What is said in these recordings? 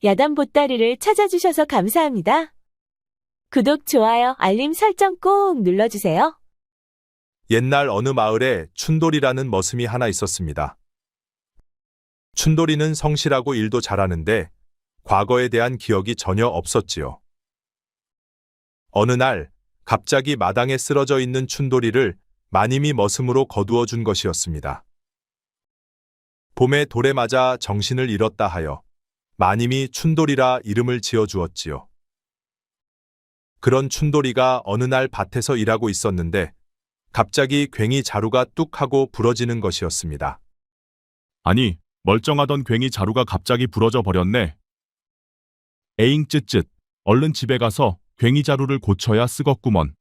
야단 보따리를 찾아주셔서 감사합니다. 구독, 좋아요, 알림 설정 꼭 눌러주세요. 옛날 어느 마을에 춘돌이라는 머슴이 하나 있었습니다. 춘돌이는 성실하고 일도 잘하는데 과거에 대한 기억이 전혀 없었지요. 어느 날 갑자기 마당에 쓰러져 있는 춘돌이를 마님이 머슴으로 거두어 준 것이었습니다. 봄에 돌에 맞아 정신을 잃었다 하여 마님이 춘돌이라 이름을 지어 주었지요. 그런 춘돌이가 어느 날 밭에서 일하고 있었는데 갑자기 괭이 자루가 뚝 하고 부러지는 것이었습니다. 아니, 멀쩡하던 괭이 자루가 갑자기 부러져 버렸네. 에잉 쯧쯧, 얼른 집에 가서 괭이 자루를 고쳐야 쓰겄구먼.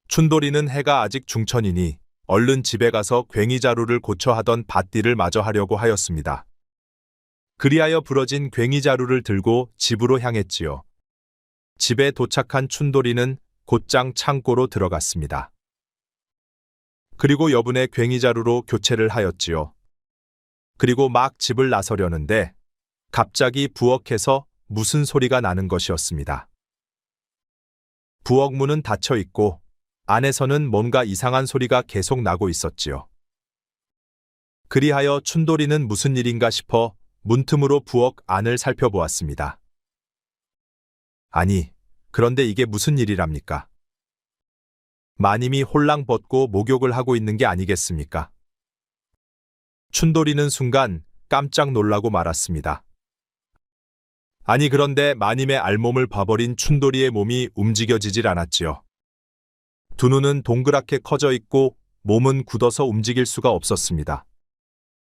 춘돌이는 해가 아직 중천이니 얼른 집에 가서 괭이 자루를 고쳐 하던 밭일을 마저 하려고 하였습니다. 그리하여 부러진 괭이 자루를 들고 집으로 향했지요. 집에 도착한 춘돌이는 곧장 창고로 들어갔습니다. 그리고 여분의 괭이 자루로 교체를 하였지요. 그리고 막 집을 나서려는데 갑자기 부엌에서 무슨 소리가 나는 것이었습니다. 부엌 문은 닫혀 있고 안에서는 뭔가 이상한 소리가 계속 나고 있었지요. 그리하여 춘돌이는 무슨 일인가 싶어 문틈으로 부엌 안을 살펴보았습니다. 아니, 그런데 이게 무슨 일이랍니까? 마님이 홀랑 벗고 목욕을 하고 있는 게 아니겠습니까? 춘돌이는 순간 깜짝 놀라고 말았습니다. 아니, 그런데 마님의 알몸을 봐버린 춘돌이의 몸이 움직여지질 않았지요. 두 눈은 동그랗게 커져 있고 몸은 굳어서 움직일 수가 없었습니다.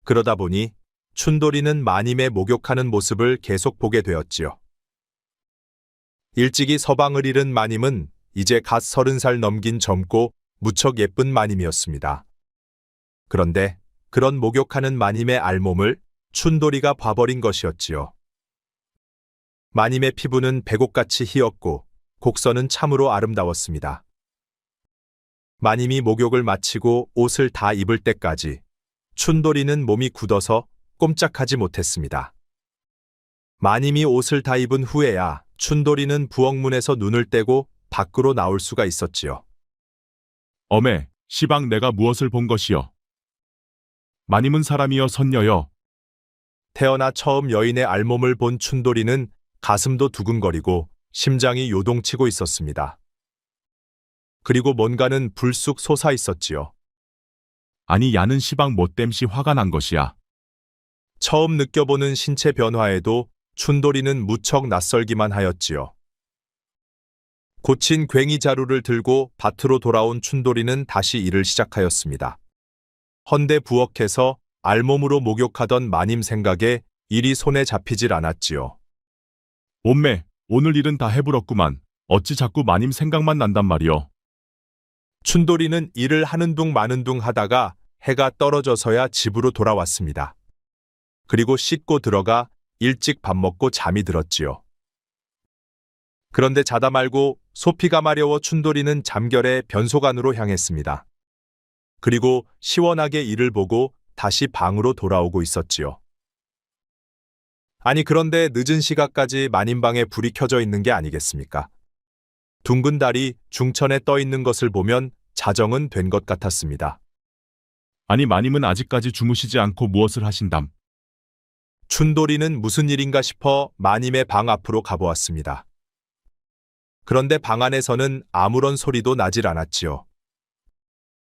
그러다 보니 춘돌이는 마님의 목욕하는 모습을 계속 보게 되었지요. 일찍이 서방을 잃은 마님은 이제 갓 30살 넘긴 젊고 무척 예쁜 마님이었습니다. 그런데 그런 목욕하는 마님의 알몸을 춘돌이가 봐버린 것이었지요. 마님의 피부는 백옥같이 희었고 곡선은 참으로 아름다웠습니다. 마님이 목욕을 마치고 옷을 다 입을 때까지 춘돌이는 몸이 굳어서 꼼짝하지 못했습니다. 마님이 옷을 다 입은 후에야 춘돌이는 부엌문에서 눈을 떼고 밖으로 나올 수가 있었지요. 어메, 시방 내가 무엇을 본 것이여? 마님은 사람이여 선녀여? 태어나 처음 여인의 알몸을 본 춘돌이는 가슴도 두근거리고 심장이 요동치고 있었습니다. 그리고 뭔가는 불쑥 솟아 있었지요. 아니 야는 시방 못됨시 화가 난 것이야. 처음 느껴보는 신체 변화에도 춘돌이는 무척 낯설기만 하였지요. 고친 괭이 자루를 들고 밭으로 돌아온 춘돌이는 다시 일을 시작하였습니다. 헌데 부엌에서 알몸으로 목욕하던 마님 생각에 일이 손에 잡히질 않았지요. 옴매, 오늘 일은 다 해부렀구만. 어찌 자꾸 마님 생각만 난단 말이여. 춘돌이는 일을 하는 둥 마는 둥 하다가 해가 떨어져서야 집으로 돌아왔습니다. 그리고 씻고 들어가 일찍 밥 먹고 잠이 들었지요. 그런데 자다 말고 소피가 마려워 춘돌이는 잠결에 변소간으로 향했습니다. 그리고 시원하게 이를 보고 다시 방으로 돌아오고 있었지요. 아니, 그런데 늦은 시각까지 마님방에 불이 켜져 있는 게 아니겠습니까? 둥근 달이 중천에 떠 있는 것을 보면 자정은 된 것 같았습니다. 아니 마님은 아직까지 주무시지 않고 무엇을 하신담? 춘돌이는 무슨 일인가 싶어 마님의 방 앞으로 가보았습니다. 그런데 방 안에서는 아무런 소리도 나질 않았지요.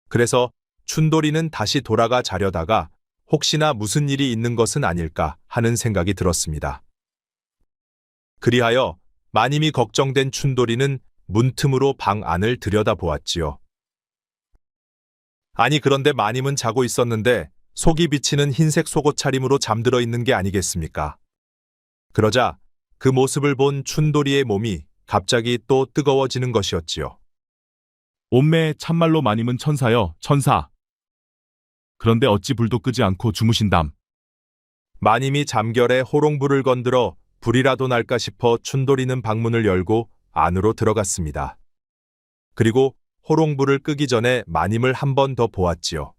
그래서 춘돌이는 다시 돌아가 자려다가 혹시나 무슨 일이 있는 것은 아닐까 하는 생각이 들었습니다. 그리하여 마님이 걱정된 춘돌이는 문틈으로 방 안을 들여다보았지요. 아니, 그런데 마님은 자고 있었는데 속이 비치는 흰색 속옷 차림으로 잠들어 있는 게 아니겠습니까? 그러자 그 모습을 본 춘돌이의 몸이 갑자기 또 뜨거워지는 것이었지요. 옴매, 참말로 마님은 천사여, 천사. 그런데 어찌 불도 끄지 않고 주무신담? 마님이 잠결에 호롱불을 건드려 불이라도 날까 싶어 춘돌이는 방문을 열고 안으로 들어갔습니다. 그리고 호롱불을 끄기 전에 마님을 한 번 더 보았지요.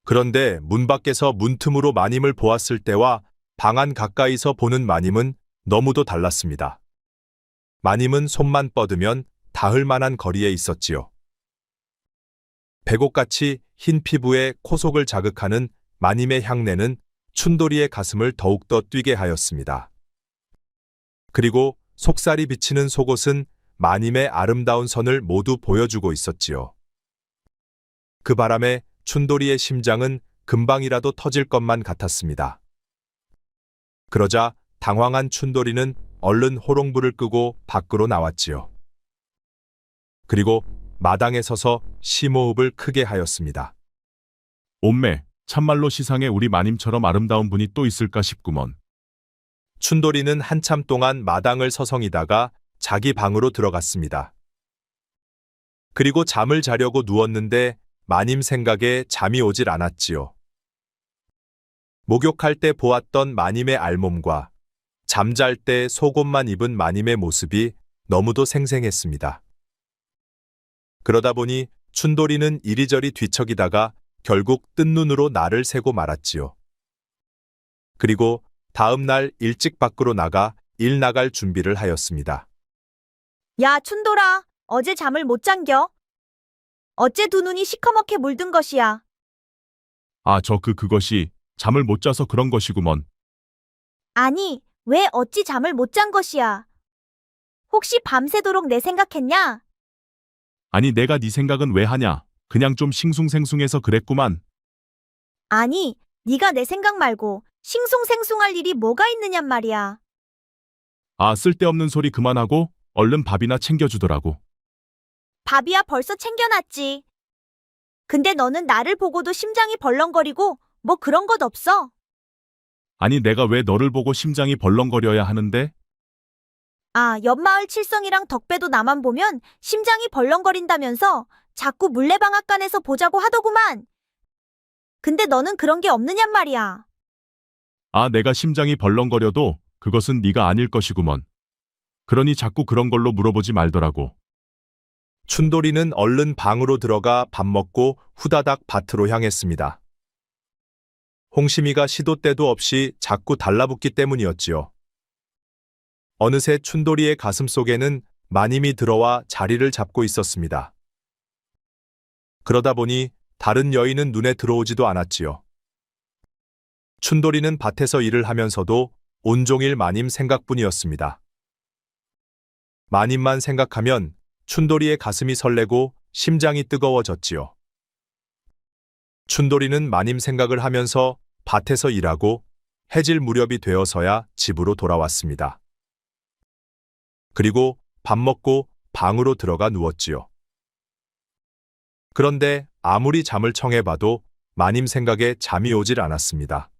그런데 문 밖에서 문틈으로 마님을 보았을 때와 방 안 가까이서 보는 마님은 너무도 달랐습니다. 마님은 손만 뻗으면 닿을 만한 거리에 있었지요. 백옥같이 흰 피부에 코속을 자극하는 마님의 향내는 춘돌이의 가슴을 더욱더 뛰게 하였습니다. 그리고 속살이 비치는 속옷은 마님의 아름다운 선을 모두 보여주고 있었지요. 그 바람에 춘돌이의 심장은 금방이라도 터질 것만 같았습니다. 그러자 당황한 춘돌이는 얼른 호롱불을 끄고 밖으로 나왔지요. 그리고 마당에 서서 심호흡을 크게 하였습니다. 옴매, 참말로 시상에 우리 마님처럼 아름다운 분이 또 있을까 싶구먼. 춘돌이는 한참 동안 마당을 서성이다가 자기 방으로 들어갔습니다. 그리고 잠을 자려고 누웠는데 마님 생각에 잠이 오질 않았지요. 목욕할 때 보았던 마님의 알몸과 잠잘 때 속옷만 입은 마님의 모습이 너무도 생생했습니다. 그러다 보니 춘돌이는 이리저리 뒤척이다가 결국 뜬 눈으로 날을 새고 말았지요. 그리고 다음 날 일찍 밖으로 나가 일 나갈 준비를 하였습니다. 야, 춘돌아, 어제 잠을 못 잔겨? 어째 두 눈이 시커멓게 물든 것이야? 아, 그것이 잠을 못 자서 그런 것이구먼. 아니, 왜 어찌 잠을 못 잔 것이야? 혹시 밤새도록 내 생각했냐? 아니, 내가 네 생각은 왜 하냐? 그냥 좀 싱숭생숭해서 그랬구만. 아니, 네가 내 생각 말고 싱숭생숭할 일이 뭐가 있느냔 말이야. 아, 쓸데없는 소리 그만하고 얼른 밥이나 챙겨주더라고. 밥이야 벌써 챙겨놨지. 근데 너는 나를 보고도 심장이 벌렁거리고 뭐 그런 것 없어? 아니, 내가 왜 너를 보고 심장이 벌렁거려야 하는데? 아, 옆마을 칠성이랑 덕배도 나만 보면 심장이 벌렁거린다면서 자꾸 물레방앗간에서 보자고 하더구만. 근데 너는 그런 게 없느냔 말이야. 아, 내가 심장이 벌렁거려도 그것은 네가 아닐 것이구먼. 그러니 자꾸 그런 걸로 물어보지 말더라고. 춘돌이는 얼른 방으로 들어가 밥 먹고 후다닥 밭으로 향했습니다. 홍심이가 시도 때도 없이 자꾸 달라붙기 때문이었지요. 어느새 춘돌이의 가슴 속에는 마님이 들어와 자리를 잡고 있었습니다. 그러다 보니 다른 여인은 눈에 들어오지도 않았지요. 춘돌이는 밭에서 일을 하면서도 온종일 마님 생각뿐이었습니다. 마님만 생각하면 춘돌이의 가슴이 설레고 심장이 뜨거워졌지요. 춘돌이는 마님 생각을 하면서 밭에서 일하고 해질 무렵이 되어서야 집으로 돌아왔습니다. 그리고 밥 먹고 방으로 들어가 누웠지요. 그런데 아무리 잠을 청해봐도 마님 생각에 잠이 오질 않았습니다.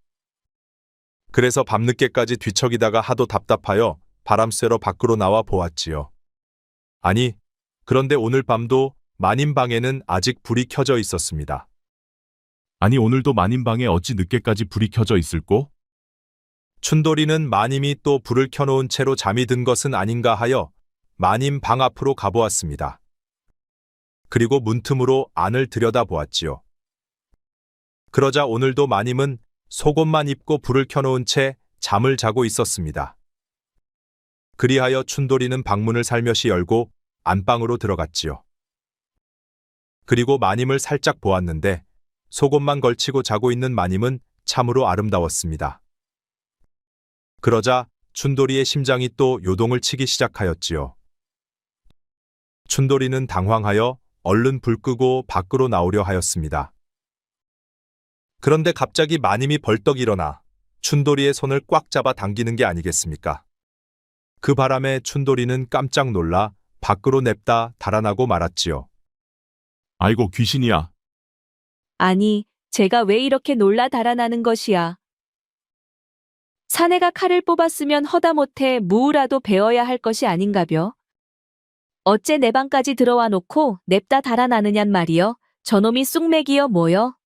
그래서 밤늦게까지 뒤척이다가 하도 답답하여 바람 쐬러 밖으로 나와 보았지요. 아니, 그런데 오늘 밤도 마님 방에는 아직 불이 켜져 있었습니다. 아니, 오늘도 마님 방에 어찌 늦게까지 불이 켜져 있을꼬? 춘돌이는 마님이 또 불을 켜놓은 채로 잠이 든 것은 아닌가 하여 마님 방 앞으로 가보았습니다. 그리고 문틈으로 안을 들여다보았지요. 그러자 오늘도 마님은 속옷만 입고 불을 켜놓은 채 잠을 자고 있었습니다. 그리하여 춘돌이는 방문을 살며시 열고 안방으로 들어갔지요. 그리고 마님을 살짝 보았는데 속옷만 걸치고 자고 있는 마님은 참으로 아름다웠습니다. 그러자 춘돌이의 심장이 또 요동을 치기 시작하였지요. 춘돌이는 당황하여 얼른 불 끄고 밖으로 나오려 하였습니다. 그런데 갑자기 마님이 벌떡 일어나 춘돌이의 손을 꽉 잡아 당기는 게 아니겠습니까? 그 바람에 춘돌이는 깜짝 놀라 밖으로 냅다 달아나고 말았지요. 아이고, 귀신이야. 아니, 제가 왜 이렇게 놀라 달아나는 것이야. 사내가 칼을 뽑았으면 허다못해 무우라도 베어야 할 것이 아닌가벼. 어째 내 방까지 들어와 놓고 냅다 달아나느냔 말이여. 저놈이 쑥맥이여 뭐여.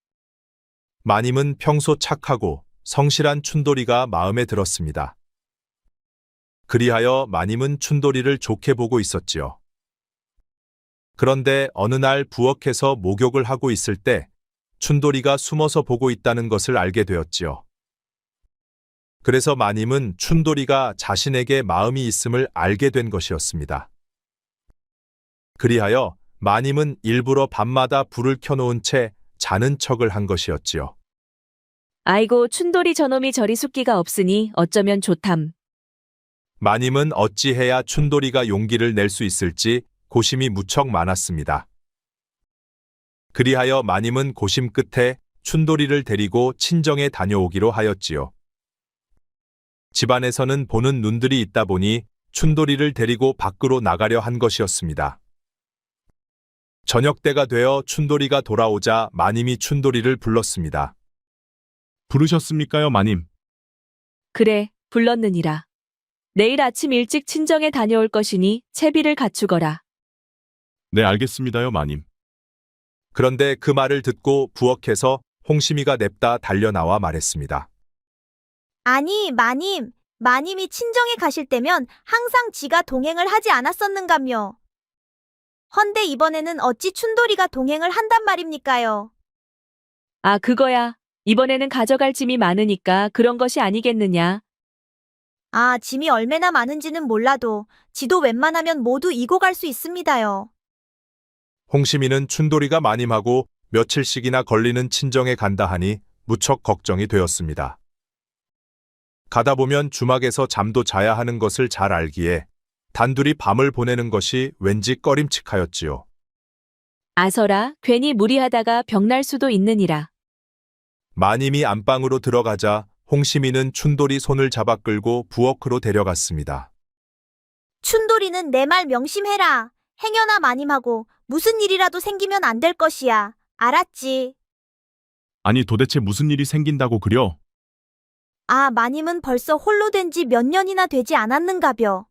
마님은 평소 착하고 성실한 춘돌이가 마음에 들었습니다. 그리하여 마님은 춘돌이를 좋게 보고 있었지요. 그런데 어느 날 부엌에서 목욕을 하고 있을 때 춘돌이가 숨어서 보고 있다는 것을 알게 되었지요. 그래서 마님은 춘돌이가 자신에게 마음이 있음을 알게 된 것이었습니다. 그리하여 마님은 일부러 밤마다 불을 켜놓은 채 자는 척을 한 것이었지요. 아이고, 춘돌이 저놈이 저리 숫기가 없으니 어쩌면 좋담. 마님은 어찌해야 춘돌이가 용기를 낼 수 있을지 고심이 무척 많았습니다. 그리하여 마님은 고심 끝에 춘돌이를 데리고 친정에 다녀오기로 하였지요. 집안에서는 보는 눈들이 있다 보니 춘돌이를 데리고 밖으로 나가려 한 것이었습니다. 저녁때가 되어 춘돌이가 돌아오자 마님이 춘돌이를 불렀습니다. 부르셨습니까요, 마님? 그래, 불렀느니라. 내일 아침 일찍 친정에 다녀올 것이니 채비를 갖추거라. 네, 알겠습니다요, 마님. 그런데 그 말을 듣고 부엌에서 홍심이가 냅다 달려나와 말했습니다. 아니, 마님이 친정에 가실 때면 항상 지가 동행을 하지 않았었는가며. 헌데 이번에는 어찌 춘돌이가 동행을 한단 말입니까요? 아, 그거야. 이번에는 가져갈 짐이 많으니까 그런 것이 아니겠느냐. 아, 짐이 얼마나 많은지는 몰라도 지도 웬만하면 모두 이고 갈 수 있습니다요. 홍심이는 춘돌이가 마님하고 며칠씩이나 걸리는 친정에 간다 하니 무척 걱정이 되었습니다. 가다 보면 주막에서 잠도 자야 하는 것을 잘 알기에 단둘이 밤을 보내는 것이 왠지 꺼림칙하였지요. 아서라, 괜히 무리하다가 병날 수도 있느니라. 마님이 안방으로 들어가자 홍심이는 춘돌이 손을 잡아 끌고 부엌으로 데려갔습니다. 춘돌이는 내 말 명심해라. 행여나 마님하고 무슨 일이라도 생기면 안 될 것이야. 알았지? 아니, 도대체 무슨 일이 생긴다고 그려? 아, 마님은 벌써 홀로 된 지 몇 년이나 되지 않았는가벼.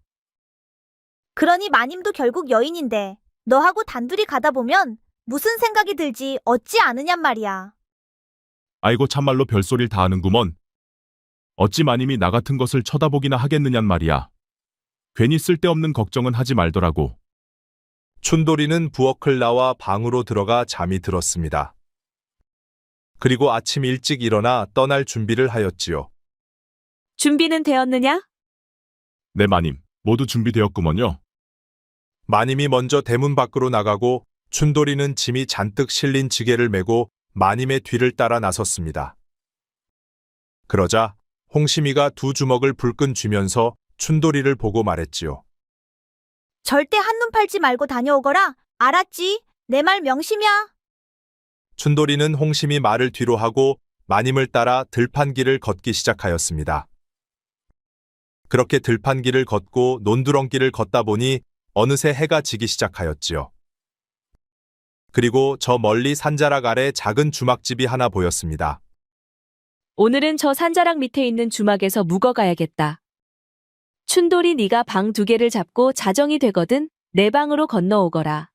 그러니 마님도 결국 여인인데 너하고 단둘이 가다 보면 무슨 생각이 들지 어찌 아느냔 말이야. 아이고, 참말로 별소리를 다 하는구먼. 어찌 마님이 나 같은 것을 쳐다보기나 하겠느냔 말이야. 괜히 쓸데없는 걱정은 하지 말더라고. 춘돌이는 부엌을 나와 방으로 들어가 잠이 들었습니다. 그리고 아침 일찍 일어나 떠날 준비를 하였지요. 준비는 되었느냐? 네, 마님. 모두 준비되었구먼요. 마님이 먼저 대문 밖으로 나가고 춘돌이는 짐이 잔뜩 실린 지게를 메고 마님의 뒤를 따라 나섰습니다. 그러자 홍심이가 두 주먹을 불끈 쥐면서 춘돌이를 보고 말했지요. 절대 한눈 팔지 말고 다녀오거라. 알았지? 내 말 명심이야. 춘돌이는 홍심이 말을 뒤로 하고 마님을 따라 들판길을 걷기 시작하였습니다. 그렇게 들판길을 걷고 논두렁길을 걷다 보니 어느새 해가 지기 시작하였지요. 그리고 저 멀리 산자락 아래 작은 주막집이 하나 보였습니다. 오늘은 저 산자락 밑에 있는 주막에서 묵어가야겠다. 춘돌이 네가 방 2개를 잡고 자정이 되거든 내 방으로 건너오거라.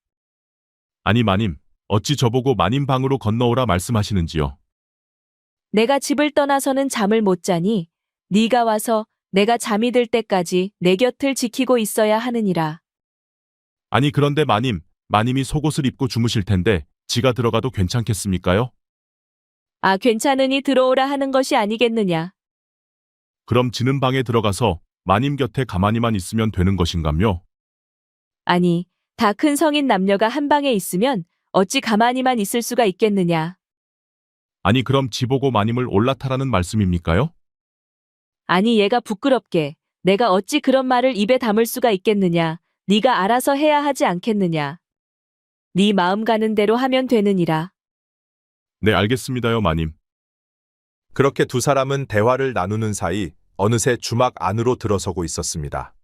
아니, 마님. 어찌 저보고 마님 방으로 건너오라 말씀하시는지요? 내가 집을 떠나서는 잠을 못 자니 네가 와서 내가 잠이 들 때까지 내 곁을 지키고 있어야 하느니라. 아니, 그런데 마님이 속옷을 입고 주무실 텐데 지가 들어가도 괜찮겠습니까요? 아, 괜찮으니 들어오라 하는 것이 아니겠느냐. 그럼 지는 방에 들어가서 마님 곁에 가만히만 있으면 되는 것인가요? 아니, 다 큰 성인 남녀가 한 방에 있으면 어찌 가만히만 있을 수가 있겠느냐. 아니, 그럼 지보고 마님을 올라타라는 말씀입니까요? 아니, 얘가 부끄럽게 내가 어찌 그런 말을 입에 담을 수가 있겠느냐. 네가 알아서 해야 하지 않겠느냐. 네 마음 가는 대로 하면 되느니라. 네, 알겠습니다요, 마님. 그렇게 두 사람은 대화를 나누는 사이 어느새 주막 안으로 들어서고 있었습니다.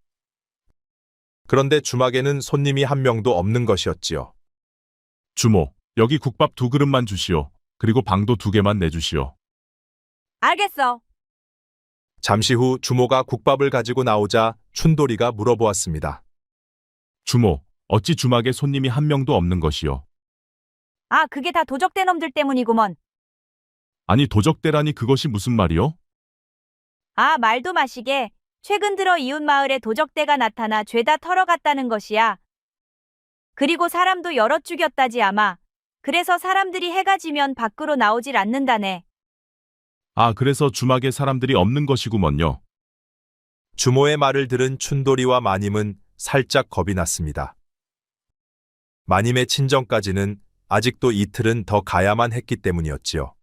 그런데 주막에는 손님이 한 명도 없는 것이었지요. 주모, 여기 국밥 2그릇만 주시오. 그리고 방도 2개만 내주시오. 알겠어. 잠시 후 주모가 국밥을 가지고 나오자 춘돌이가 물어보았습니다. 주모, 어찌 주막에 손님이 한 명도 없는 것이요? 아, 그게 다 도적대 놈들 때문이구먼. 아니, 도적대라니 그것이 무슨 말이요? 아, 말도 마시게. 최근 들어 이웃 마을에 도적대가 나타나 죄다 털어갔다는 것이야. 그리고 사람도 여러 죽였다지 아마. 그래서 사람들이 해가 지면 밖으로 나오질 않는다네. 아, 그래서 주막에 사람들이 없는 것이구먼요. 주모의 말을 들은 춘돌이와 마님은 살짝 겁이 났습니다. 마님의 친정까지는 아직도 이틀은 더 가야만 했기 때문이었지요.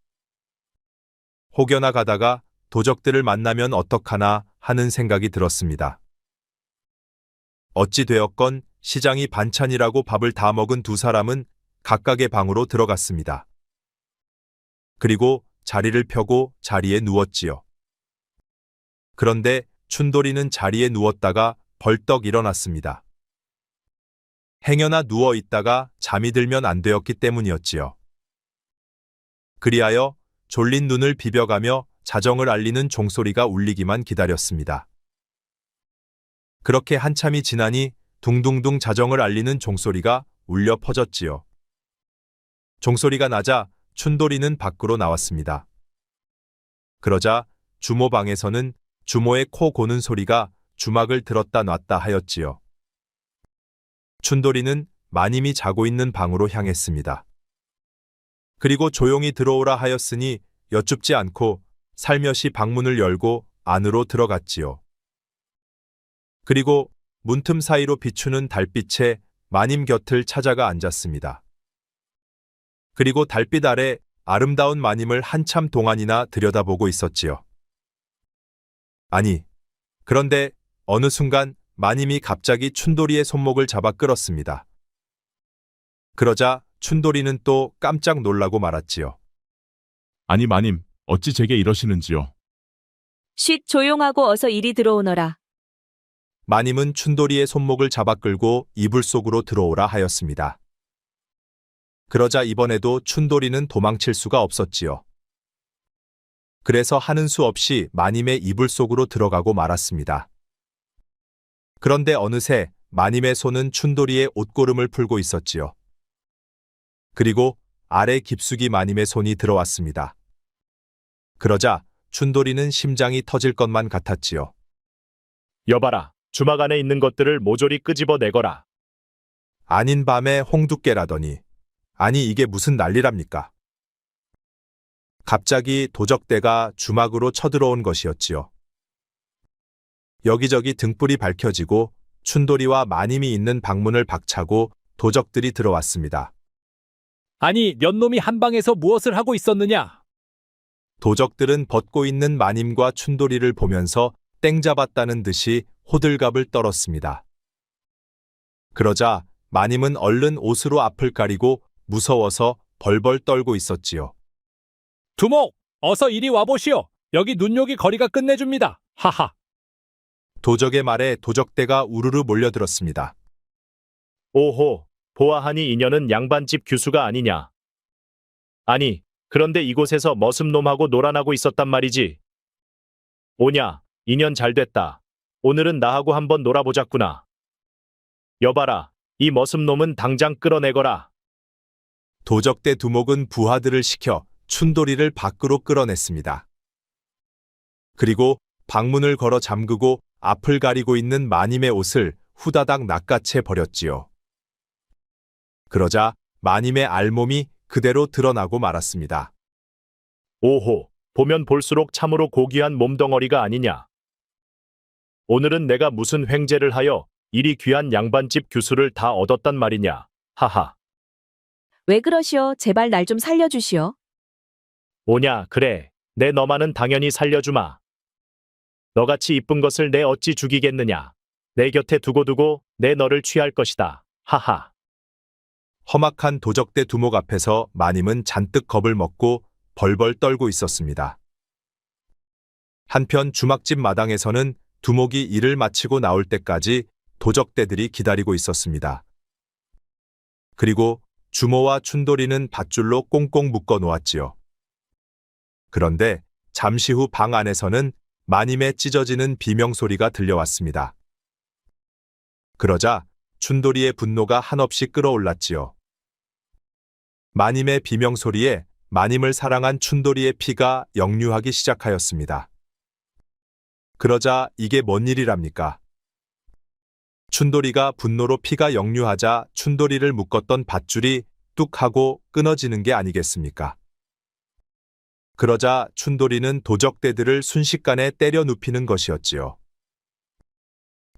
혹여나 가다가 도적들을 만나면 어떡하나 하는 생각이 들었습니다. 어찌 되었건 시장이 반찬이라고 밥을 다 먹은 두 사람은 각각의 방으로 들어갔습니다. 그리고 자리를 펴고 자리에 누웠지요. 그런데 춘돌이는 자리에 누웠다가 벌떡 일어났습니다. 행여나 누워 있다가 잠이 들면 안 되었기 때문이었지요. 그리하여 졸린 눈을 비벼가며 자정을 알리는 종소리가 울리기만 기다렸습니다. 그렇게 한참이 지나니 둥둥둥 자정을 알리는 종소리가 울려 퍼졌지요. 종소리가 나자 춘돌이는 밖으로 나왔습니다. 그러자 주모 방에서는 주모의 코 고는 소리가 주막을 들었다 놨다 하였지요. 춘돌이는 마님이 자고 있는 방으로 향했습니다. 그리고 조용히 들어오라 하였으니 여쭙지 않고 살며시 방문을 열고 안으로 들어갔지요. 그리고 문틈 사이로 비추는 달빛에 마님 곁을 찾아가 앉았습니다. 그리고 달빛 아래 아름다운 마님을 한참 동안이나 들여다보고 있었지요. 아니, 그런데 어느 순간 마님이 갑자기 춘돌이의 손목을 잡아 끌었습니다. 그러자 춘돌이는 또 깜짝 놀라고 말았지요. 아니, 마님, 어찌 제게 이러시는지요? 쉿 조용하고 어서 이리 들어오너라. 마님은 춘돌이의 손목을 잡아 끌고 이불 속으로 들어오라 하였습니다. 그러자 이번에도 춘돌이는 도망칠 수가 없었지요. 그래서 하는 수 없이 마님의 이불 속으로 들어가고 말았습니다. 그런데 어느새 마님의 손은 춘돌이의 옷고름을 풀고 있었지요. 그리고 아래 깊숙이 마님의 손이 들어왔습니다. 그러자 춘돌이는 심장이 터질 것만 같았지요. 여봐라, 주막 안에 있는 것들을 모조리 끄집어내거라. 아닌 밤에 홍두깨라더니 아니 이게 무슨 난리랍니까? 갑자기 도적대가 주막으로 쳐들어온 것이었지요. 여기저기 등불이 밝혀지고 춘돌이와 마님이 있는 방문을 박차고 도적들이 들어왔습니다. 아니, 몇 놈이 한 방에서 무엇을 하고 있었느냐? 도적들은 벗고 있는 마님과 춘돌이를 보면서 땡 잡았다는 듯이 호들갑을 떨었습니다. 그러자 마님은 얼른 옷으로 앞을 가리고 무서워서 벌벌 떨고 있었지요. 두목, 어서 이리 와보시오. 여기 눈요기 거리가 끝내줍니다. 하하. 도적의 말에 도적대가 우르르 몰려들었습니다. 오호, 보아하니 이년은 양반집 규수가 아니냐. 아니, 그런데 이곳에서 머슴놈하고 놀아나고 있었단 말이지. 오냐, 인연 잘됐다. 오늘은 나하고 한번 놀아보자꾸나. 여봐라, 이 머슴놈은 당장 끌어내거라. 도적대 두목은 부하들을 시켜 춘돌이를 밖으로 끌어냈습니다. 그리고 방문을 걸어 잠그고 앞을 가리고 있는 마님의 옷을 후다닥 낚아채 버렸지요. 그러자 마님의 알몸이 그대로 드러나고 말았습니다. 오호, 보면 볼수록 참으로 고귀한 몸덩어리가 아니냐. 오늘은 내가 무슨 횡재를 하여 이리 귀한 양반집 규수를 다 얻었단 말이냐. 하하. 왜 그러시오? 제발 날 좀 살려주시오. 오냐, 그래. 내 너만은 당연히 살려주마. 너같이 이쁜 것을 내 어찌 죽이겠느냐. 내 곁에 두고두고 내 너를 취할 것이다. 하하. 험악한 도적대 두목 앞에서 마님은 잔뜩 겁을 먹고 벌벌 떨고 있었습니다. 한편 주막집 마당에서는 두목이 일을 마치고 나올 때까지 도적대들이 기다리고 있었습니다. 그리고 주모와 춘돌이는 밧줄로 꽁꽁 묶어 놓았지요. 그런데 잠시 후 방 안에서는 마님의 찢어지는 비명소리가 들려왔습니다. 그러자 춘돌이의 분노가 한없이 끓어올랐지요. 마님의 비명소리에 마님을 사랑한 춘돌이의 피가 역류하기 시작하였습니다. 그러자 이게 뭔 일이랍니까? 춘돌이가 분노로 피가 역류하자 춘돌이를 묶었던 밧줄이 뚝 하고 끊어지는 게 아니겠습니까? 그러자 춘돌이는 도적대들을 순식간에 때려 눕히는 것이었지요.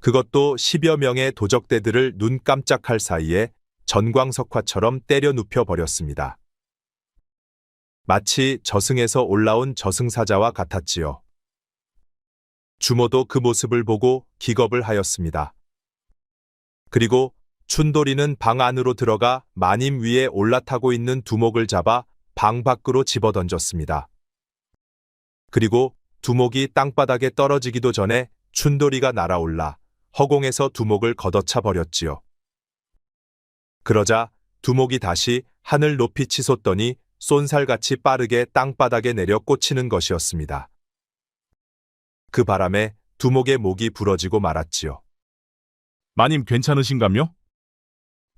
그것도 10여 명의 도적대들을 눈 깜짝할 사이에 전광석화처럼 때려 눕혀 버렸습니다. 마치 저승에서 올라온 저승사자와 같았지요. 주모도 그 모습을 보고 기겁을 하였습니다. 그리고 춘돌이는 방 안으로 들어가 마님 위에 올라타고 있는 두목을 잡아 방 밖으로 집어던졌습니다. 그리고 두목이 땅바닥에 떨어지기도 전에 춘돌이가 날아올라 허공에서 두목을 걷어차 버렸지요. 그러자 두목이 다시 하늘 높이 치솟더니 쏜살같이 빠르게 땅바닥에 내려 꽂히는 것이었습니다. 그 바람에 두목의 목이 부러지고 말았지요. 마님 괜찮으신가요?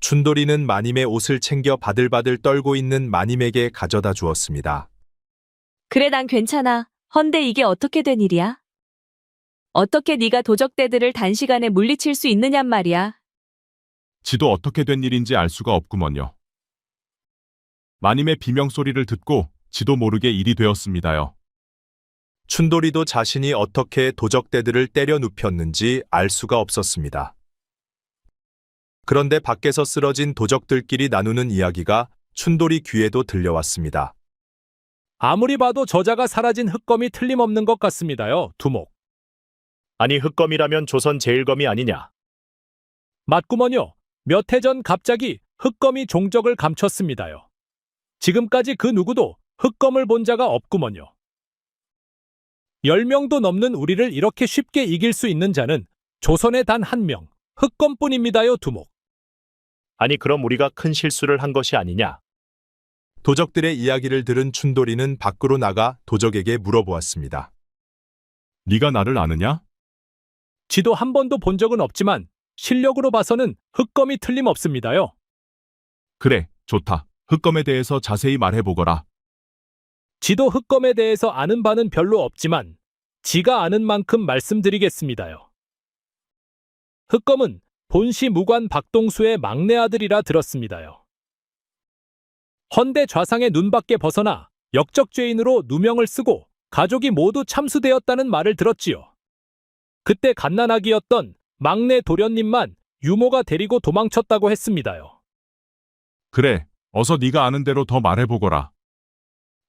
춘돌이는 마님의 옷을 챙겨 바들바들 떨고 있는 마님에게 가져다 주었습니다. 그래 난 괜찮아. 헌데 이게 어떻게 된 일이야? 어떻게 네가 도적대들을 단시간에 물리칠 수 있느냔 말이야. 지도 어떻게 된 일인지 알 수가 없구먼요. 마님의 비명소리를 듣고 지도 모르게 일이 되었습니다요. 춘돌이도 자신이 어떻게 도적대들을 때려 눕혔는지 알 수가 없었습니다. 그런데 밖에서 쓰러진 도적들끼리 나누는 이야기가 춘돌이 귀에도 들려왔습니다. 아무리 봐도 저자가 사라진 흑검이 틀림없는 것 같습니다요, 두목. 아니 흑검이라면 조선 제일검이 아니냐? 맞구먼요. 몇 해 전 갑자기 흑검이 종적을 감췄습니다요. 지금까지 그 누구도 흑검을 본 자가 없구먼요. 10명도 넘는 우리를 이렇게 쉽게 이길 수 있는 자는 조선에 단 한 명, 흑검뿐입니다요, 두목. 아니 그럼 우리가 큰 실수를 한 것이 아니냐? 도적들의 이야기를 들은 춘돌이는 밖으로 나가 도적에게 물어보았습니다. 네가 나를 아느냐? 지도 한 번도 본 적은 없지만 실력으로 봐서는 흑검이 틀림없습니다요. 그래, 좋다. 흑검에 대해서 자세히 말해보거라. 지도 흑검에 대해서 아는 바는 별로 없지만 지가 아는 만큼 말씀드리겠습니다요. 흑검은 본시 무관 박동수의 막내 아들이라 들었습니다요. 헌데 좌상의 눈밖에 벗어나 역적죄인으로 누명을 쓰고 가족이 모두 참수되었다는 말을 들었지요. 그때 갓난아기였던 막내 도련님만 유모가 데리고 도망쳤다고 했습니다요. 그래, 어서 네가 아는 대로 더 말해보거라.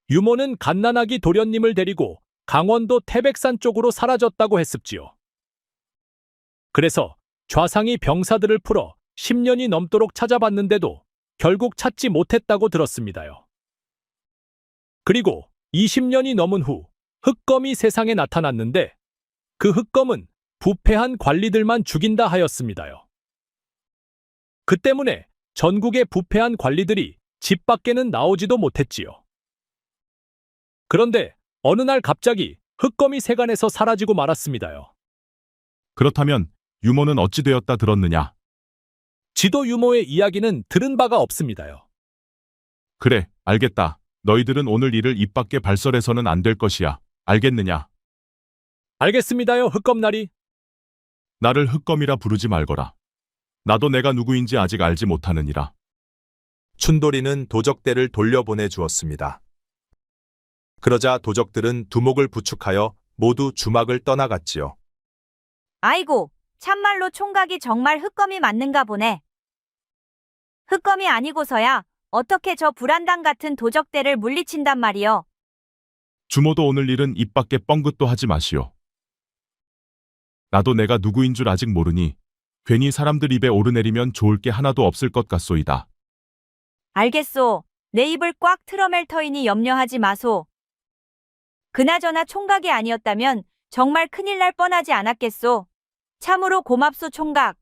유모는 갓난아기 도련님을 데리고 강원도 태백산 쪽으로 사라졌다고 했습지요. 그래서 좌상이 병사들을 풀어 10년이 넘도록 찾아봤는데도 결국 찾지 못했다고 들었습니다요. 그리고 20년이 넘은 후 흑검이 세상에 나타났는데 그 흑검은 부패한 관리들만 죽인다 하였습니다요. 그 때문에 전국의 부패한 관리들이 집 밖에는 나오지도 못했지요. 그런데 어느 날 갑자기 흑검이 세간에서 사라지고 말았습니다요. 그렇다면 유모는 어찌 되었다 들었느냐? 지도 유모의 이야기는 들은 바가 없습니다요. 그래, 알겠다. 너희들은 오늘 이를 입 밖에 발설해서는 안 될 것이야. 알겠느냐? 알겠습니다요, 흑검나리. 나를 흑검이라 부르지 말거라. 나도 내가 누구인지 아직 알지 못하느니라. 춘돌이는 도적대를 돌려보내 주었습니다. 그러자 도적들은 두목을 부축하여 모두 주막을 떠나갔지요. 아이고, 참말로 총각이 정말 흑검이 맞는가 보네. 흑검이 아니고서야 어떻게 저 불안당 같은 도적대를 물리친단 말이여. 주모도 오늘 일은 입 밖에 뻥긋도 하지 마시오. 나도 내가 누구인 줄 아직 모르니 괜히 사람들 입에 오르내리면 좋을 게 하나도 없을 것 같소이다. 알겠소. 내 입을 꽉 틀어맬 터이니 염려하지 마소. 그나저나 총각이 아니었다면 정말 큰일 날 뻔하지 않았겠소. 참으로 고맙소 총각.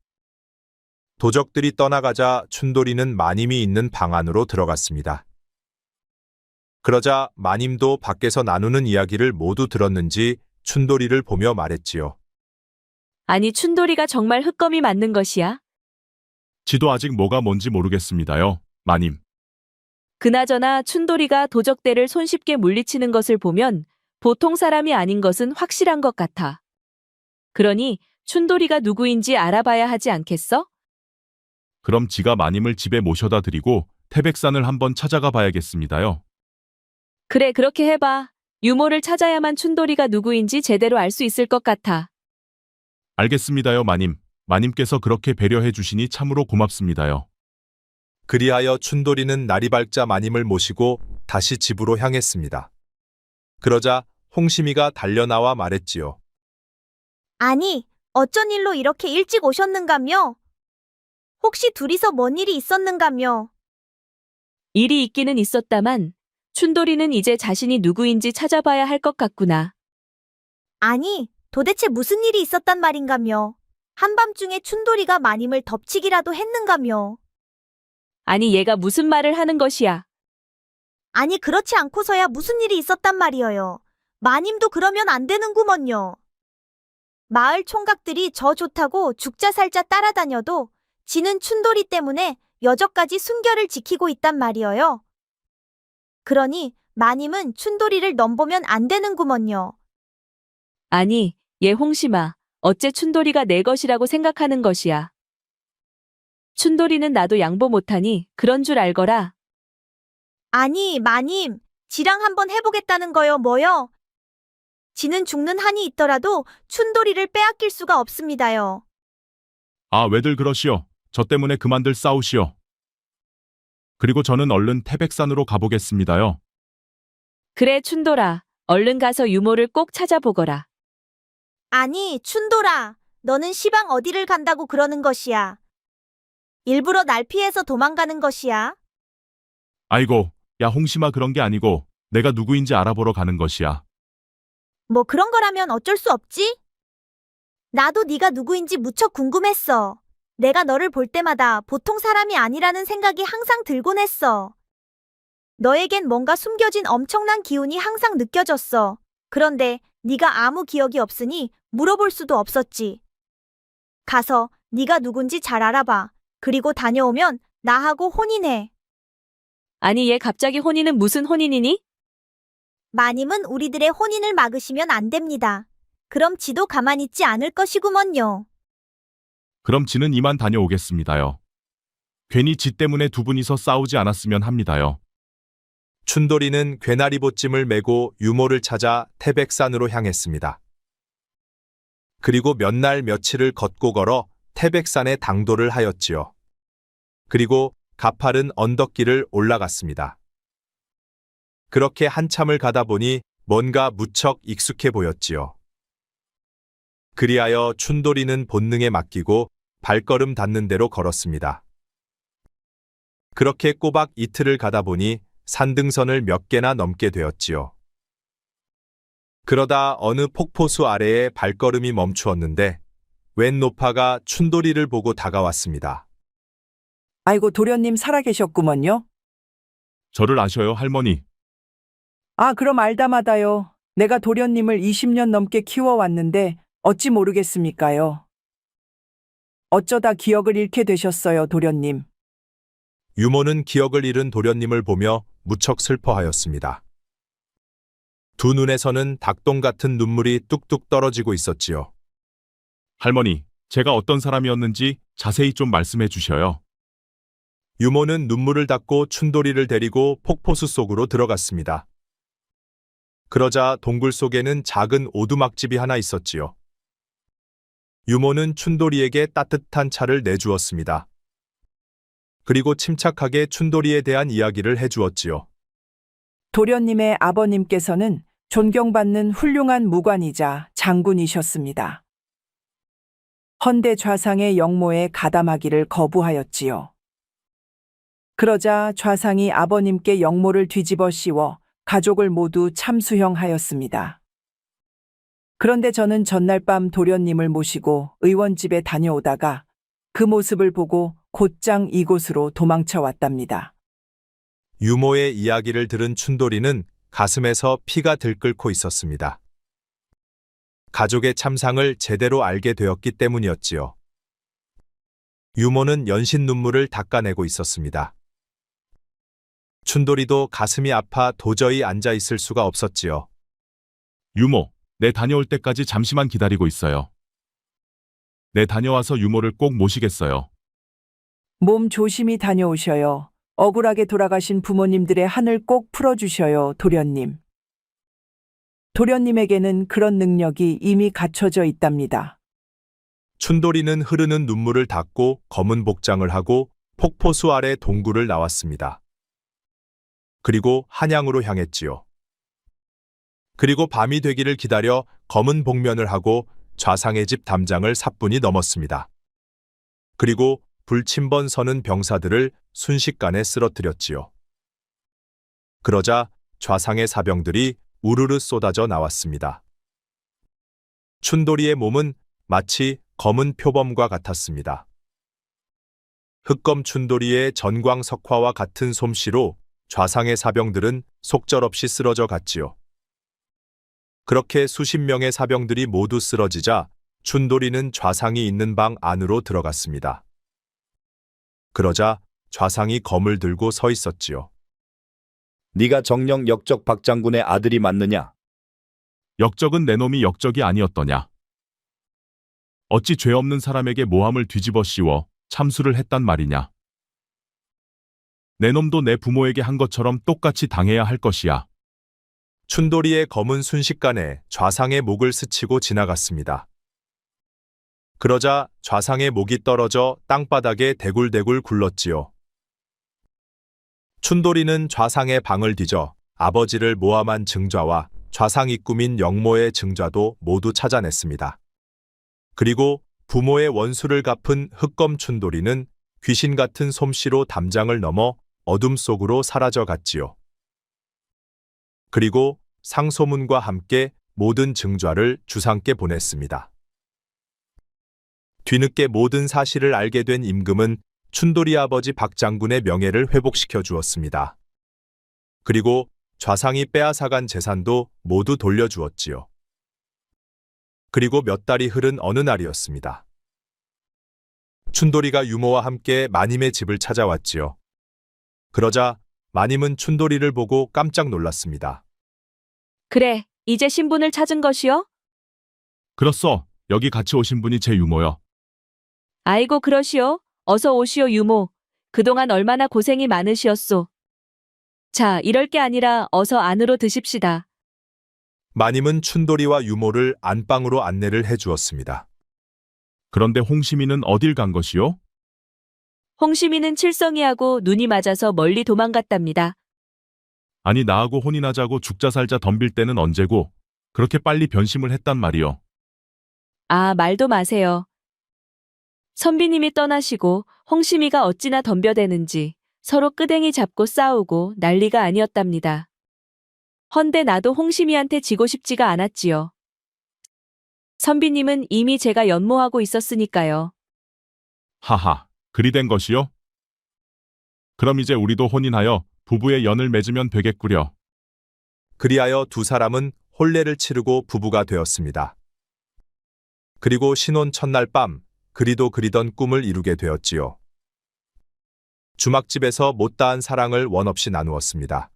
도적들이 떠나가자 춘돌이는 마님이 있는 방 안으로 들어갔습니다. 그러자 마님도 밖에서 나누는 이야기를 모두 들었는지 춘돌이를 보며 말했지요. 아니 춘돌이가 정말 흑검이 맞는 것이야? 지도 아직 뭐가 뭔지 모르겠습니다요, 마님. 그나저나 춘돌이가 도적대를 손쉽게 물리치는 것을 보면 보통 사람이 아닌 것은 확실한 것 같아. 그러니 춘돌이가 누구인지 알아봐야 하지 않겠어? 그럼 지가 마님을 집에 모셔다 드리고 태백산을 한번 찾아가 봐야겠습니다요. 그래, 그렇게 해봐. 유모를 찾아야만 춘돌이가 누구인지 제대로 알 수 있을 것 같아. 알겠습니다요, 마님. 마님께서 그렇게 배려해 주시니 참으로 고맙습니다요. 그리하여 춘돌이는 날이 밝자 마님을 모시고 다시 집으로 향했습니다. 그러자 홍심이가 달려나와 말했지요. 아니, 어쩐 일로 이렇게 일찍 오셨는가며? 혹시 둘이서 뭔 일이 있었는가며? 일이 있기는 있었다만 춘돌이는 이제 자신이 누구인지 찾아봐야 할 것 같구나. 아니, 도대체 무슨 일이 있었단 말인가며? 한밤중에 춘돌이가 마님을 덮치기라도 했는가며? 아니 얘가 무슨 말을 하는 것이야. 아니, 그렇지 않고서야 무슨 일이 있었단 말이어요. 마님도 그러면 안 되는구먼요. 마을 총각들이 저 좋다고 죽자 살자 따라다녀도 지는 춘돌이 때문에 여저까지 순결을 지키고 있단 말이어요. 그러니 마님은 춘돌이를 넘보면 안 되는구먼요. 아니, 얘 홍심아. 어째 춘돌이가 내 것이라고 생각하는 것이야. 춘돌이는 나도 양보 못하니 그런 줄 알거라. 아니, 마님, 지랑 한번 해보겠다는 거요, 뭐요? 지는 죽는 한이 있더라도 춘돌이를 빼앗길 수가 없습니다요. 아, 왜들 그러시오. 저 때문에 그만들 싸우시오. 그리고 저는 얼른 태백산으로 가보겠습니다요. 그래 춘돌아. 얼른 가서 유모를 꼭 찾아보거라. 아니, 춘돌아, 너는 시방 어디를 간다고 그러는 것이야? 일부러 날 피해서 도망가는 것이야? 아이고, 야 홍심아 그런 게 아니고 내가 누구인지 알아보러 가는 것이야. 뭐 그런 거라면 어쩔 수 없지? 나도 네가 누구인지 무척 궁금했어. 내가 너를 볼 때마다 보통 사람이 아니라는 생각이 항상 들곤 했어. 너에겐 뭔가 숨겨진 엄청난 기운이 항상 느껴졌어. 그런데 네가 아무 기억이 없으니 물어볼 수도 없었지. 가서 네가 누군지 잘 알아봐. 그리고 다녀오면 나하고 혼인해. 아니 얘 갑자기 혼인은 무슨 혼인이니? 마님은 우리들의 혼인을 막으시면 안 됩니다. 그럼 지도 가만히 있지 않을 것이구먼요. 그럼 지는 이만 다녀오겠습니다요. 괜히 지 때문에 두 분이서 싸우지 않았으면 합니다요. 춘돌이는 괴나리 보찜을 메고 유모를 찾아 태백산으로 향했습니다. 그리고 몇 날 며칠을 걷고 걸어 태백산에 당도를 하였지요. 그리고 가파른 언덕길을 올라갔습니다. 그렇게 한참을 가다 보니 뭔가 무척 익숙해 보였지요. 그리하여 춘돌이는 본능에 맡기고 발걸음 닿는 대로 걸었습니다. 그렇게 꼬박 이틀을 가다 보니 산등선을 몇 개나 넘게 되었지요. 그러다 어느 폭포수 아래에 발걸음이 멈추었는데 웬 노파가 춘돌이를 보고 다가왔습니다. 아이고, 도련님 살아계셨구먼요. 저를 아셔요, 할머니. 아, 그럼 알다마다요. 내가 도련님을 20년 넘게 키워왔는데 어찌 모르겠습니까요? 어쩌다 기억을 잃게 되셨어요, 도련님. 유모는 기억을 잃은 도련님을 보며 무척 슬퍼하였습니다. 두 눈에서는 닭똥 같은 눈물이 뚝뚝 떨어지고 있었지요. 할머니, 제가 어떤 사람이었는지 자세히 좀 말씀해 주셔요. 유모는 눈물을 닦고 춘돌이를 데리고 폭포수 속으로 들어갔습니다. 그러자 동굴 속에는 작은 오두막집이 하나 있었지요. 유모는 춘돌이에게 따뜻한 차를 내주었습니다. 그리고 침착하게 춘돌이에 대한 이야기를 해주었지요. 도련님의 아버님께서는 존경받는 훌륭한 무관이자 장군이셨습니다. 헌데 좌상의 영모에 가담하기를 거부하였지요. 그러자 좌상이 아버님께 영모를 뒤집어 씌워 가족을 모두 참수형하였습니다. 그런데 저는 전날 밤 도련님을 모시고 의원집에 다녀오다가 그 모습을 보고 곧장 이곳으로 도망쳐 왔답니다. 유모의 이야기를 들은 춘돌이는 가슴에서 피가 들끓고 있었습니다. 가족의 참상을 제대로 알게 되었기 때문이었지요. 유모는 연신 눈물을 닦아내고 있었습니다. 춘돌이도 가슴이 아파 도저히 앉아 있을 수가 없었지요. 유모, 내 다녀올 때까지 잠시만 기다리고 있어요. 내 다녀와서 유모를 꼭 모시겠어요. 몸 조심히 다녀오셔요. 억울하게 돌아가신 부모님들의 한을 꼭 풀어주셔요, 도련님. 도련님에게는 그런 능력이 이미 갖춰져 있답니다. 춘돌이는 흐르는 눈물을 닦고 검은 복장을 하고 폭포수 아래 동굴을 나왔습니다. 그리고 한양으로 향했지요. 그리고 밤이 되기를 기다려 검은 복면을 하고 좌상의 집 담장을 사뿐히 넘었습니다. 그리고 불침번 서는 병사들을 순식간에 쓰러뜨렸지요. 그러자 좌상의 사병들이 우르르 쏟아져 나왔습니다. 춘돌이의 몸은 마치 검은 표범과 같았습니다. 흑검 춘돌이의 전광석화와 같은 솜씨로 좌상의 사병들은 속절없이 쓰러져 갔지요. 그렇게 수십 명의 사병들이 모두 쓰러지자 춘돌이는 좌상이 있는 방 안으로 들어갔습니다. 그러자 좌상이 검을 들고 서 있었지요. 네가 정령 역적 박장군의 아들이 맞느냐? 역적은 내 놈이 역적이 아니었더냐? 어찌 죄 없는 사람에게 모함을 뒤집어 씌워 참수를 했단 말이냐? 내 놈도 내 부모에게 한 것처럼 똑같이 당해야 할 것이야. 춘돌이의 검은 순식간에 좌상의 목을 스치고 지나갔습니다. 그러자 좌상의 목이 떨어져 땅바닥에 대굴대굴 굴렀지요. 춘돌이는 좌상의 방을 뒤져 아버지를 모함한 증좌와 좌상이 꾸민 영모의 증좌도 모두 찾아냈습니다. 그리고 부모의 원수를 갚은 흑검 춘돌이는 귀신 같은 솜씨로 담장을 넘어 어둠 속으로 사라져 갔지요. 그리고 상소문과 함께 모든 증좌를 주상께 보냈습니다. 뒤늦게 모든 사실을 알게 된 임금은 춘돌이 아버지 박장군의 명예를 회복시켜 주었습니다. 그리고 좌상이 빼앗아간 재산도 모두 돌려주었지요. 그리고 몇 달이 흐른 어느 날이었습니다. 춘돌이가 유모와 함께 마님의 집을 찾아왔지요. 그러자 마님은 춘돌이를 보고 깜짝 놀랐습니다. 그래, 이제 신분을 찾은 것이요? 그렇소. 여기 같이 오신 분이 제 유모여. 아이고 그러시오. 어서 오시오 유모. 그동안 얼마나 고생이 많으시었소. 자, 이럴 게 아니라 어서 안으로 드십시다. 마님은 춘돌이와 유모를 안방으로 안내를 해주었습니다. 그런데 홍시민은 어딜 간 것이요? 홍시민은 칠성이하고 눈이 맞아서 멀리 도망갔답니다. 아니 나하고 혼인하자고 죽자 살자 덤빌 때는 언제고 그렇게 빨리 변심을 했단 말이요. 아, 말도 마세요. 선비님이 떠나시고 홍시미가 어찌나 덤벼대는지 서로 끄댕이 잡고 싸우고 난리가 아니었답니다. 헌데 나도 홍시미한테 지고 싶지가 않았지요. 선비님은 이미 제가 연모하고 있었으니까요. 하하, 그리 된 것이요? 그럼 이제 우리도 혼인하여 부부의 연을 맺으면 되겠구려. 그리하여 두 사람은 혼례를 치르고 부부가 되었습니다. 그리고 신혼 첫날 밤 그리도 그리던 꿈을 이루게 되었지요. 주막집에서 못다한 사랑을 원없이 나누었습니다.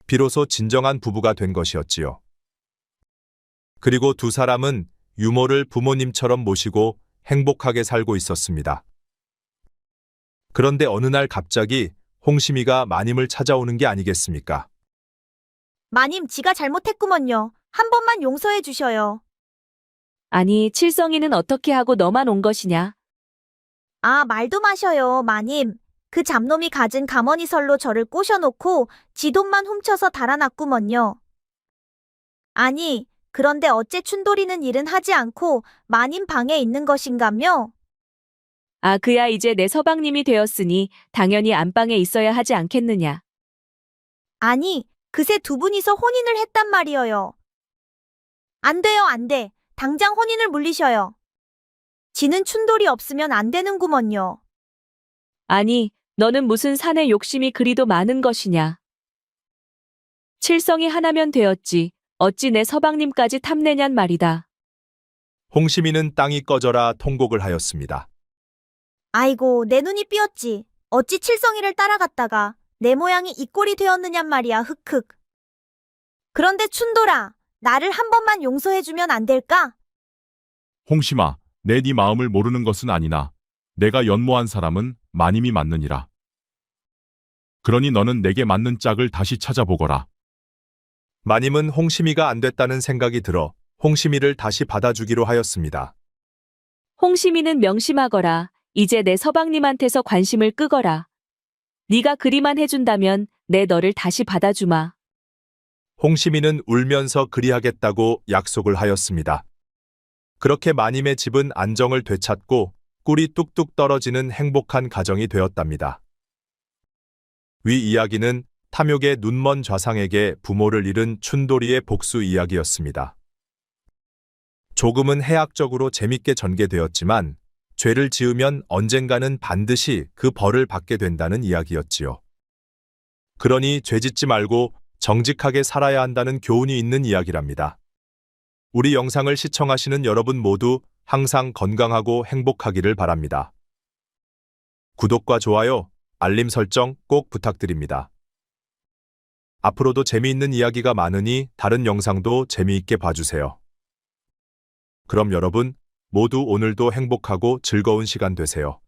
비로소 진정한 부부가 된 것이었지요. 그리고 두 사람은 유모를 부모님처럼 모시고 행복하게 살고 있었습니다. 그런데 어느 날 갑자기 홍심이가 마님을 찾아오는 게 아니겠습니까? 마님, 지가 잘못했구먼요. 한 번만 용서해 주셔요. 아니, 칠성이는 어떻게 하고 너만 온 것이냐? 아, 말도 마셔요, 마님. 그 잡놈이 가진 가머니설로 저를 꼬셔놓고 지 돈만 훔쳐서 달아났구먼요. 아니, 그런데 어째 춘돌이는 일은 하지 않고 마님 방에 있는 것인가며? 아, 그야 이제 내 서방님이 되었으니 당연히 안방에 있어야 하지 않겠느냐. 아니, 그새 두 분이서 혼인을 했단 말이어요. 안 돼요, 안 돼. 당장 혼인을 물리셔요. 지는 춘돌이 없으면 안 되는구먼요. 아니, 너는 무슨 사내 욕심이 그리도 많은 것이냐. 칠성이 하나면 되었지. 어찌 내 서방님까지 탐내냔 말이다. 홍심이는 땅이 꺼져라 통곡을 하였습니다. 아이고, 내 눈이 삐었지. 어찌 칠성이를 따라갔다가 내 모양이 이 꼴이 되었느냔 말이야, 흑흑. 그런데 춘돌아, 나를 한 번만 용서해주면 안 될까? 홍심아, 내 네 마음을 모르는 것은 아니나 내가 연모한 사람은 마님이 맞느니라. 그러니 너는 내게 맞는 짝을 다시 찾아보거라. 마님은 홍심이가 안 됐다는 생각이 들어 홍심이를 다시 받아주기로 하였습니다. 홍심이는 명심하거라. 이제 내 서방님한테서 관심을 끄거라. 네가 그리만 해준다면 내 너를 다시 받아주마. 홍심이는 울면서 그리하겠다고 약속을 하였습니다. 그렇게 마님의 집은 안정을 되찾고 꿀이 뚝뚝 떨어지는 행복한 가정이 되었답니다. 위 이야기는 탐욕의 눈먼 좌상에게 부모를 잃은 춘돌이의 복수 이야기였습니다. 조금은 해학적으로 재밌게 전개되었지만 죄를 지으면 언젠가는 반드시 그 벌을 받게 된다는 이야기였지요. 그러니 죄짓지 말고 정직하게 살아야 한다는 교훈이 있는 이야기랍니다. 우리 영상을 시청하시는 여러분 모두 항상 건강하고 행복하기를 바랍니다. 구독과 좋아요, 알림 설정 꼭 부탁드립니다. 앞으로도 재미있는 이야기가 많으니 다른 영상도 재미있게 봐주세요. 그럼 여러분 모두 오늘도 행복하고 즐거운 시간 되세요.